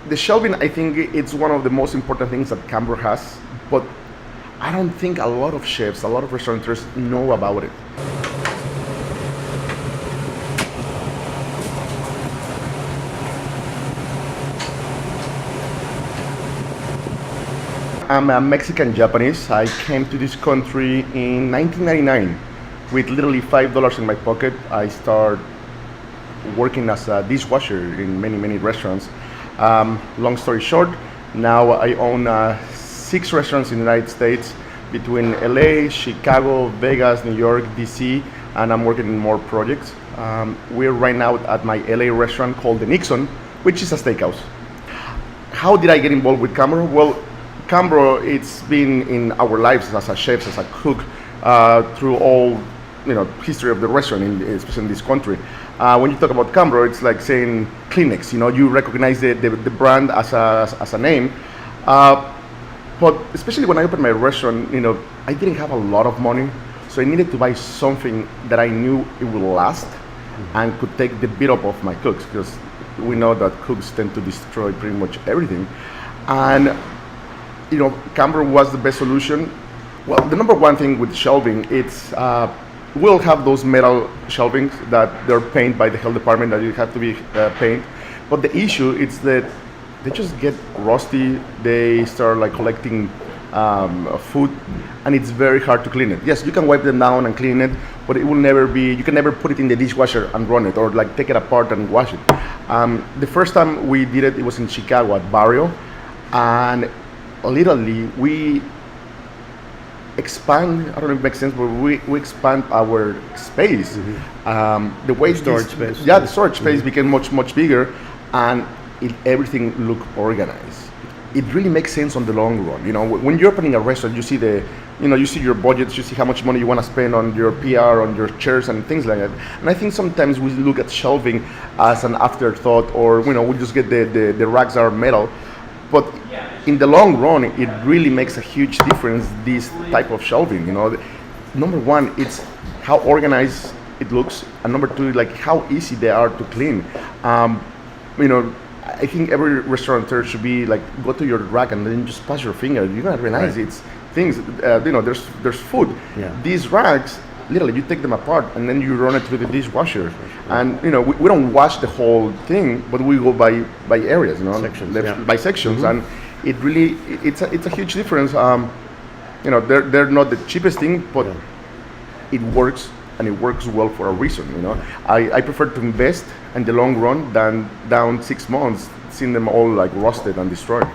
The shelving, I think it's one of the most important things that Cambro has, but I don't think a lot of chefs, a lot of restaurateurs know about it. I'm a Mexican Japanese. I came to this country in 1999 with literally $5 in my pocket. I started working as a dishwasher in many restaurants. Long story short, now I own 6 restaurants in the United States between LA, Chicago, Vegas, New York, DC, and I'm working in more projects. We're right now at my LA restaurant called the Nixon, which is a steakhouse. How did I get involved with Cambro? Well, Cambro, it's been in our lives as a chef, as a cook, through all history of the restaurant, especially in this country. When you talk about Cambro, it's like saying Kleenex. You recognize the brand as a name. But especially when I opened my restaurant, I didn't have a lot of money, so I needed to buy something that I knew it would last and could take the beat up of my cooks, because we know that cooks tend to destroy pretty much everything. And Cambro was the best solution. Well, the number one thing with shelving, it's we'll have those metal shelvings that they're painted by the health department, that you have to be painted. But the issue is that they just get rusty. They start collecting food, and it's very hard to clean it. Yes, you can wipe them down and clean it, but it will never be. You can never put it in the dishwasher and run it, or take it apart and wash it. The first time we did it, it was in Chicago at Barrio, and literally we expand. I don't know if it makes sense, but we expand our space. The way storage space. Yeah, the storage space became much bigger, and everything looked organized. It really makes sense on the long run. When you're opening a restaurant, you see you see your budgets, you see how much money you want to spend on your PR, on your chairs, and things like that. And I think sometimes we look at shelving as an afterthought, or we just get the racks that are metal. But in the long run, it really makes a huge difference, this type of shelving. Number one, it's how organized it looks, and number two, how easy they are to clean. I think every restaurateur should be go to your rack and then just pass your finger. You're gonna realize it's things. There's food. Yeah. These racks, literally, you take them apart and then you run it through the dishwasher. And we don't wash the whole thing, but we go by areas. Sections, by sections, and it really it's a huge difference. They're not the cheapest thing, but it works, and it works well for a reason. I prefer to invest in the long run than down 6 months, seeing them all rusted and destroyed.